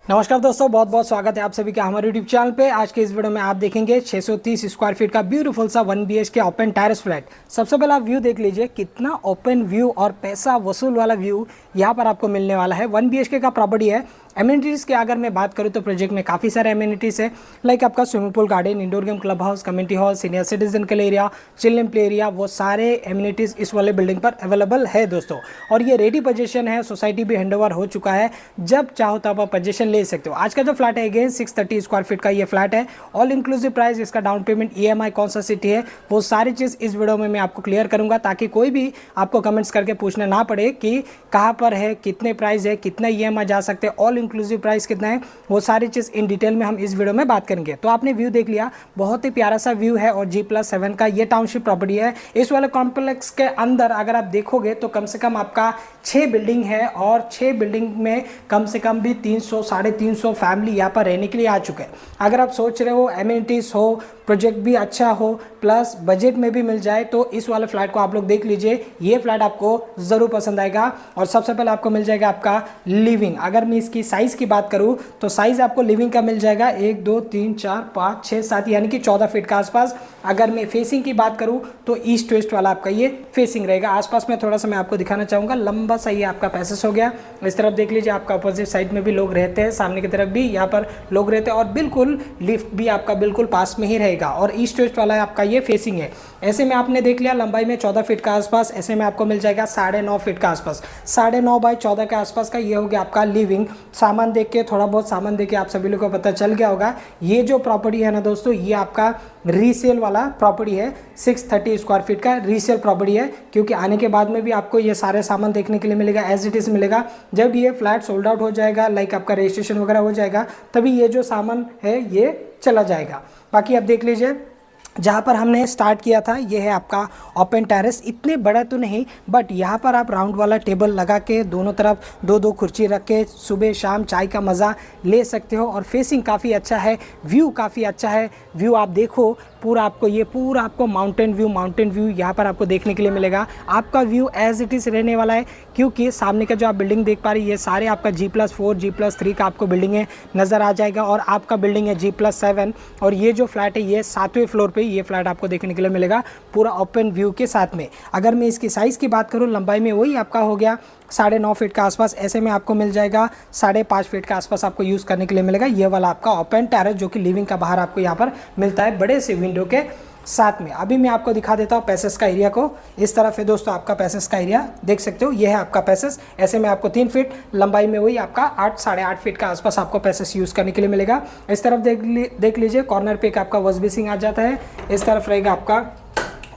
नमस्कार दोस्तों, बहुत बहुत स्वागत है आप सभी का हमारे यूट्यूब चैनल पे। आज के इस वीडियो में आप देखेंगे 630 स्क्वायर फीट का ब्यूटीफुल सा 1 BHK ओपन टेरेस फ्लैट। सबसे पहले आप व्यू देख लीजिए, कितना ओपन व्यू और पैसा वसूल वाला व्यू यहाँ पर आपको मिलने वाला है। 1 BHK का प्रॉपर्टी है। एमिनिटीज़ की अगर मैं बात करूँ तो प्रोजेक्ट में काफ़ी सारे एमिनिटीज़ है, लाइक आपका swimming pool, garden, indoor game, club house, community hall, senior citizen के लिए एरिया, चिल्ड्रन प्ले एरिया, वो सारे एमिनिटीज़ इस वाले बिल्डिंग पर अवेलेबल है दोस्तों। और ये रेडी पोजीशन है, सोसाइटी भी हैंडओवर हो चुका है, जब चाहो तब आप पोजीशन ले सकते हो। आज का जो फ्लैट है अगेन 630 स्क्वायर फीट का ये फ्लैट है। ऑल इंक्लूसिव प्राइस, इसका डाउन पेमेंट, EMI, कौन सा सिटी है, वो सारी चीज़ इस वीडियो में मैं आपको क्लियर करूंगा, ताकि कोई भी आपको कमेंट्स करके पूछना ना पड़े कि कहाँ पर है, कितने प्राइस है, कितना EMI जा सकते हैं, ऑल इंक्लूसिव प्राइस कितना है, वो सारी चीज़ इन डिटेल में हम इस वीडियो में बात करेंगे। तो आपने व्यू देख लिया, बहुत ही प्यारा सा व्यू है और G+7 का ये टाउनशिप प्रॉपर्टी है। इस वाले कॉम्प्लेक्स के अंदर अगर आप देखोगे तो कम से कम आपका 6 बिल्डिंग है और 6 बिल्डिंग में कम से कम भी 300 साढ़े 300 फैमिली यहाँ पर रहने के लिए आ चुके हैं। अगर आप सोच रहे हो एमिनिटीज़ हो, प्रोजेक्ट भी अच्छा हो, प्लस बजट में भी मिल जाए, तो इस वाले फ्लैट को आप लोग देख लीजिए। ये फ्लैट आपको ज़रूर पसंद आएगा। और सबसे पहले आपको मिल जाएगा आपका लिविंग। अगर मैं इसकी साइज़ की बात करूँ तो साइज़ आपको लिविंग का मिल जाएगा 1 2 3 4 5 6 7 यानी कि 14 फीट का आसपास। अगर मैं फेसिंग की बात करूँ तो ईस्ट वेस्ट वाला आपका ये फेसिंग रहेगा। आसपास में थोड़ा सा मैं आपको दिखाना चाहूँगा, लंबा सा ये आपका पैसेज हो गया। इस तरफ देख लीजिए, आपका अपोजिट साइड में भी लोग रहते हैं, सामने की तरफ भी यहाँ पर लोग रहते हैं, और बिल्कुल लिफ्ट भी आपका बिल्कुल पास में ही रहेगा। और ईस्ट वेस्ट वाला आपका ये फेसिंग है। ऐसे में आपने देख लिया लंबाई में 14 फीट का आसपास, ऐसे में आपको मिल जाएगा 9.5 फीट का आसपास। 9.5 बाई 14 के आसपास का ये हो गया आपका लिविंग। सामान देख के, थोड़ा बहुत सामान देख के आप सभी लोगों को पता चल गया होगा, ये जो प्रॉपर्टी है ना दोस्तों, ये आपका रीसेल वाला प्रॉपर्टी है। 630 स्क्वायर फीट का रीसेल प्रॉपर्टी है, क्योंकि आने के बाद में भी आपको ये सारे सामान देखने के लिए मिलेगा, एज इट इज़ मिलेगा। जब ये फ्लैट सोल्ड आउट हो जाएगा, लाइक आपका रजिस्ट्रेशन वगैरह हो जाएगा, तभी ये जो सामान है ये चला जाएगा। बाकी आप देख लीजिए, जहाँ पर हमने स्टार्ट किया था ये है आपका ओपन टेरेस। इतने बड़ा तो नहीं, बट यहाँ पर आप राउंड वाला टेबल लगा के दोनों तरफ दो दो कुर्सी रख के सुबह शाम चाय का मज़ा ले सकते हो। और फेसिंग काफ़ी अच्छा है, व्यू काफ़ी अच्छा है। व्यू आप देखो पूरा, आपको माउंटेन व्यू यहाँ पर आपको देखने के लिए मिलेगा। आपका व्यू एज इट इज़ रहने वाला है, क्योंकि सामने का जो आप बिल्डिंग देख पा रही है, ये सारे आपका G+4 G+3 का आपको बिल्डिंग है नज़र आ जाएगा। और आपका बिल्डिंग है G+7, और ये जो फ्लैट है ये 7वें फ्लोर पे ये फ्लैट आपको देखने के लिए मिलेगा, पूरा ओपन व्यू के साथ में। अगर मैं इसकी साइज़ की बात करूँ, लंबाई में वही आपका हो गया 9.5 फीट का आसपास। ऐसे में आपको मिल जाएगा 5.5 फीट का आसपास आपको यूज़ करने के लिए मिलेगा। ये वाला आपका ओपन टेरेस, जो कि लिविंग का बाहर आपको यहाँ पर मिलता है बड़े से विंडो के साथ में। अभी मैं आपको दिखा देता हूँ पैसेज का एरिया को। इस तरफ है दोस्तों आपका पैसेज का एरिया, देख सकते हो, ये है आपका पैसेज। ऐसे में आपको 3 फीट, लंबाई में वही आपका 8 फीट का आसपास आपको पैसेज यूज़ करने के लिए मिलेगा। इस तरफ देख लीजिए, कॉर्नर पे एक आपका वॉश बेसिन आ जाता है। इस तरफ रहेगा आपका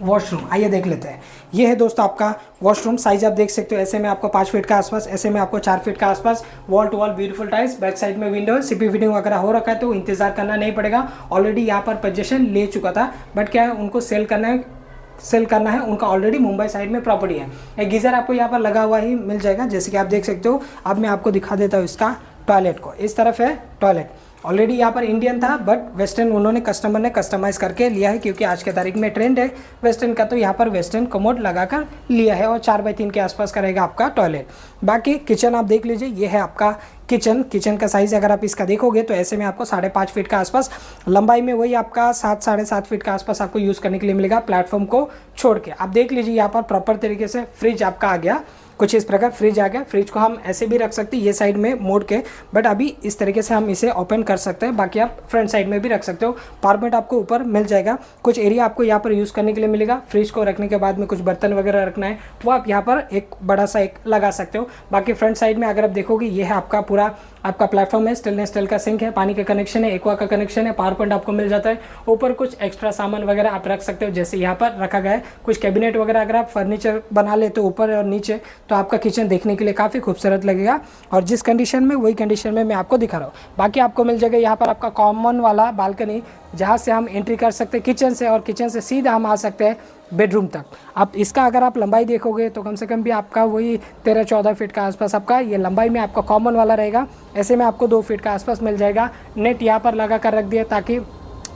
वॉशरूम। आइए देख लेते हैं। ये है दोस्तों आपका वॉशरूम। साइज आप देख सकते हो, ऐसे में आपको 5 फीट का आसपास, ऐसे में आपको 4 फीट का आसपास। Wall to wall beautiful tiles, back side में विंडो है। सीपी फिटिंग वगैरह हो रखा है, तो इंतजार करना नहीं पड़ेगा। ऑलरेडी यहाँ पर पोजीशन ले चुका था, बट क्या है, उनको सेल करना है। उनका ऑलरेडी मुंबई साइड में प्रॉपर्टी है। एक गीज़र आपको यहाँ पर लगा हुआ ही मिल जाएगा, जैसे कि आप देख सकते हो। अब मैं आपको दिखा देता हूँ इसका टॉयलेट को। इस तरफ है टॉयलेट। ऑलरेडी यहाँ पर इंडियन था, बट वेस्टर्न उन्होंने कस्टमर ने कस्टमाइज़ करके लिया है, क्योंकि आज के तारीख में ट्रेंड है वेस्टर्न का, तो यहाँ पर वेस्टर्न कमोड लगाकर लिया है। और 4x3 के आसपास का रहेगा आपका टॉयलेट। बाकी किचन आप देख लीजिए, ये है आपका किचन का साइज़ अगर आप इसका देखोगे तो ऐसे में आपको 5.5 फीट का आसपास, लंबाई में वही आपका 7 फीट का आसपास आपको यूज़ करने के लिए मिलेगा, प्लेटफॉर्म को छोड़ के। आप देख लीजिए, यहाँ पर प्रॉपर तरीके से फ्रिज आपका आ गया, कुछ इस प्रकार फ्रिज आ गया। फ्रिज को हम ऐसे भी रख सकते हैं, ये साइड में मोड़ के, बट अभी इस तरीके से हम इसे ओपन कर सकते हैं। बाकी आप फ्रंट साइड में भी रख सकते हो। पावर पॉइंट आपको ऊपर मिल जाएगा। कुछ एरिया आपको यहाँ पर यूज़ करने के लिए मिलेगा। फ्रिज को रखने के बाद में कुछ बर्तन वगैरह रखना है, वो आप यहाँ पर एक बड़ा सा एक लगा सकते हो। बाकी फ्रंट साइड में अगर आप देखोगे, ये है आपका पूरा आपका प्लेटफॉर्म है। स्टेनलेस स्टील का सिंक है, पानी का कनेक्शन है, एक्वा का कनेक्शन है, पावर पॉइंट आपको मिल जाता है। ऊपर कुछ एक्स्ट्रा सामान वगैरह आप रख सकते हो, जैसे यहाँ पर रखा गया है। कुछ कैबिनेट वगैरह अगर आप फर्नीचर बना ले तो ऊपर और नीचे, तो आपका किचन देखने के लिए काफ़ी खूबसूरत लगेगा। और जिस कंडीशन में, वही कंडीशन में मैं आपको दिखा रहा हूँ। बाकी आपको मिल जाएगा यहाँ पर आपका कॉमन वाला बालकनी, जहाँ से हम एंट्री कर सकते हैं किचन से, और किचन से सीधा हम आ सकते हैं बेडरूम तक। अब इसका अगर आप लंबाई देखोगे तो कम से कम भी आपका वही 13-14 फीट का आसपास आपका ये लंबाई में आपका कॉमन वाला रहेगा। ऐसे में आपको 2 फीट का आसपास मिल जाएगा। नेट यहाँ पर लगा कर रख दिया, ताकि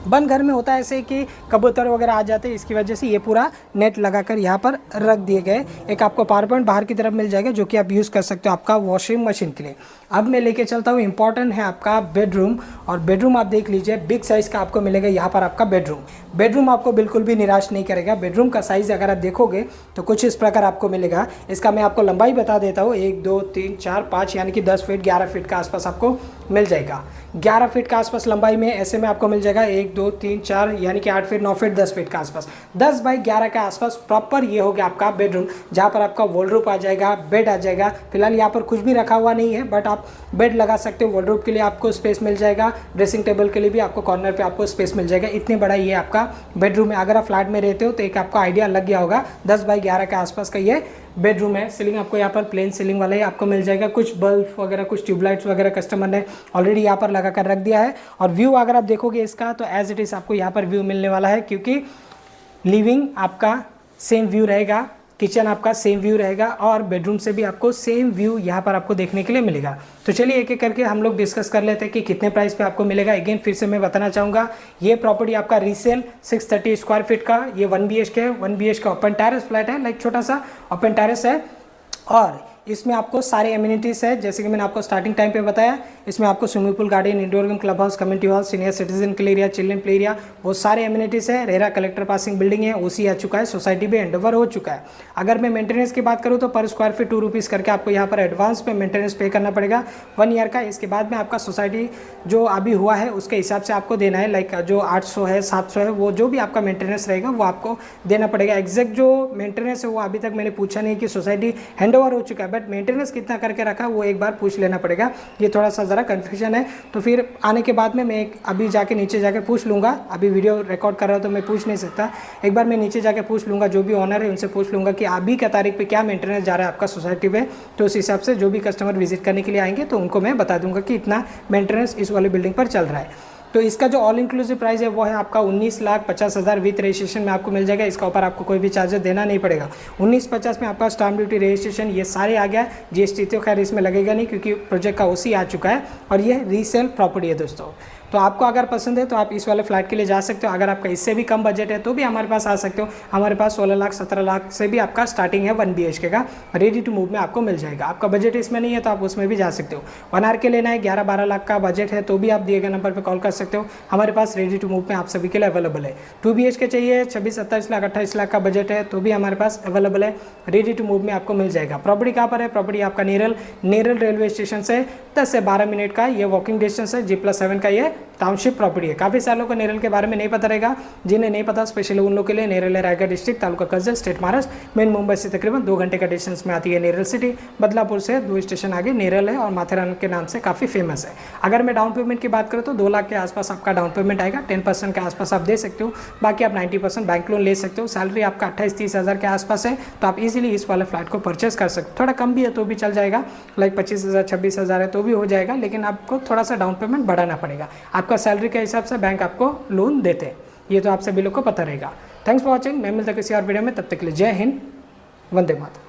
बंद घर में होता है ऐसे कि कबूतर वगैरह आ जाते हैं, इसकी वजह से ये पूरा नेट लगाकर यहाँ पर रख दिए गए। एक आपको पावर पॉइंट बाहर की तरफ मिल जाएगा जो कि आप यूज़ कर सकते हो आपका वॉशिंग मशीन के लिए। अब मैं लेके चलता हूँ, इंपॉर्टेंट है आपका बेडरूम। और बेडरूम आप देख लीजिए, बिग साइज़ का आपको मिलेगा यहाँ पर आपका बेडरूम आपको बिल्कुल भी निराश नहीं करेगा। बेडरूम का साइज़ अगर आप देखोगे तो कुछ इस प्रकार आपको मिलेगा। इसका मैं आपको लंबाई बता देता हूँ, 1 2 3 4 5 यानी कि 10 फीट 11 फीट का आसपास आपको मिल जाएगा। 11 फीट का आसपास लंबाई में ऐसे में आपको मिल जाएगा 1 2 3 4 यानी कि 8 फीट 9 फीट 10 फीट का आसपास, 10 बाई 11 के आसपास प्रॉपर ये हो गया आपका बेडरूम, जहाँ पर आपका वॉलरूप आ जाएगा, बेड आ जाएगा। फिलहाल यहाँ पर कुछ भी रखा हुआ नहीं है, बट आप बेड लगा सकते हो। वॉलरूप के लिए आपको स्पेस मिल जाएगा, ड्रेसिंग टेबल के लिए भी आपको कॉर्नर पे आपको स्पेस मिल जाएगा। इतनी बड़ा ये आपका बेडरूम है। अगर आप फ्लैट में रहते हो तो एक आपको आइडिया लग गया होगा, 10 बाई 11 के आसपास का ये बेडरूम है। सीलिंग आपको यहाँ पर प्लेन सीलिंग वाला ही आपको मिल जाएगा। कुछ बल्ब वगैरह, कुछ ट्यूबलाइट्स वगैरह कस्टमर ने ऑलरेडी यहाँ पर लगा कर रख दिया है। और व्यू अगर आप देखोगे इसका तो एज इट इज़ आपको यहाँ पर व्यू मिलने वाला है, क्योंकि लिविंग आपका सेम व्यू रहेगा, किचन आपका सेम व्यू रहेगा और बेडरूम से भी आपको सेम व्यू यहाँ पर आपको देखने के लिए मिलेगा। तो चलिए एक एक करके हम लोग डिस्कस कर लेते हैं कि कितने प्राइस पे आपको मिलेगा। अगेन फिर से मैं बताना चाहूँगा, ये प्रॉपर्टी आपका रीसेल 630 स्क्वायर फीट का ये 1 BHK है। 1 BHK ओपन टेरेस फ्लैट है, लाइक छोटा सा ओपन टेरेस है। और इसमें आपको सारे एमिनिटीज़ है, जैसे कि मैंने आपको स्टार्टिंग टाइम पे बताया। इसमें आपको swimming pool, garden, indoor game, club house, community hall, senior citizen के एरिया, चिल्ड्रन प्ले एरिया, वो सारे एमिनिटीज़ है। रेरा कलेक्टर पासिंग बिल्डिंग है, ओसी आ चुका है, सोसाइटी भी हैंडओवर हो चुका है। अगर मैं मेंटेनेंस की बात करूँ तो पर स्क्वायर फीट 2 रुपीज़ करके आपको यहाँ पर एडवांस में मेंटेनेंस पे करना पड़ेगा 1 ईयर का। इसके बाद में आपका सोसाइटी जो अभी हुआ है उसके हिसाब से आपको देना है, लाइक जो 800 है 700 है, वो जो भी आपका मेंटेनेंस रहेगा वो आपको देना पड़ेगा। एग्जैक्ट जो मेंटेनेंस है वो अभी तक मैंने पूछा नहीं कि सोसाइटी हैंडओवर हो चुका है, बट मेंटेनेंस कितना करके रखा वो एक बार पूछ लेना पड़ेगा। ये थोड़ा सा ज़रा कन्फ्यूजन है, तो फिर आने के बाद में मैं अभी जाके नीचे जाके पूछ लूँगा। अभी वीडियो रिकॉर्ड कर रहा हूँ तो मैं पूछ नहीं सकता, एक बार मैं नीचे जाके पूछ लूँगा, जो भी ओनर है उनसे पूछ लूँगा कि अभी का तारीख पे क्या मेंटेनेंस जा रहा है आपका सोसाइटी पे। तो उस हिसाब से जो भी कस्टमर विजिट करने के लिए आएंगे तो उनको मैं बता दूँगा कि इतना मेंटेनेंस इस वाली बिल्डिंग पर चल रहा है। तो इसका जो ऑल इंक्लूसिव प्राइस है वो है आपका 19,50,000 विथ रजिस्ट्रेशन में आपको मिल जाएगा। इसका ऊपर आपको कोई भी चार्जेस देना नहीं पड़ेगा। 19,50 में आपका स्टाम्प ड्यूटी, रजिस्ट्रेशन ये सारे आ गया। GST तो खैर इसमें लगेगा नहीं क्योंकि प्रोजेक्ट का OC आ चुका है और ये रीसेल प्रॉपर्टी है दोस्तों। तो आपको अगर पसंद है तो आप इस वाले फ्लैट के लिए जा सकते हो। अगर आपका इससे भी कम बजट है तो भी हमारे पास आ सकते हो। हमारे पास 16 लाख 17 लाख से भी आपका स्टार्टिंग है 1 BHK का, रेडी टू मूव में आपको मिल जाएगा। आपका बजट इसमें नहीं है तो आप उसमें भी जा सकते हो। 1 आर के लेना है, 11-12 लाख का बजट है तो भी आप दिए गए नंबर पर कॉल कर सकते हो। हमारे पास रेडी टू मूव में आप सभी के लिए अवेलेबल है। 2 BHK चाहिए, 26-27 लाख 28 लाख का बजट है तो भी हमारे पास अवेलेबल है, रेडी टू मूव में आपको मिल जाएगा। प्रॉपर्टी कहाँ पर है? प्रॉपर्टी आपका नेरल रेलवे स्टेशन से 10 से 12 मिनट का ये वॉकिंग डिस्टेंस है। G+7 का ये टाउनशिप प्रॉपर्टी है। काफ़ी सालों को नेरल के बारे में नहीं पता रहेगा, जिन्हें नहीं पता स्पेशली उन लोगों के लिए नेरल है Raigarh district, taluka Karjat, state Maharashtra. Main Mumbai से तकरीबन 2 घंटे का डिस्टेंस में आती है नेरल सिटी। बदलापुर से 2 स्टेशन आगे नेरल है और माथेरान के नाम से काफ़ी फेमस है। अगर मैं डाउन पेमेंट की बात करूँ तो 2 लाख के आसपास आपका डाउन पेमेंट आएगा। 10% के आसपास आप दे सकते हो, बाकी आप 90% बैंक लोन ले सकते हो। सैलरी आपका 28-30 हज़ार के आसपास है तो आप इजीली इस वाले फ्लैट को परचेस कर सकते हो। थोड़ा कम भी है तो भी चल जाएगा, लाइक 25,000 26,000 है तो भी हो जाएगा, लेकिन आपको थोड़ा सा डाउन पेमेंट बढ़ाना पड़ेगा। आपका सैलरी के हिसाब से बैंक आपको लोन देते हैं, ये तो आप सभी लोग को पता रहेगा। Thanks for watching. मैं मिलता किसी और वीडियो में, तब तक के लिए जय हिंद, वंदे मातरम।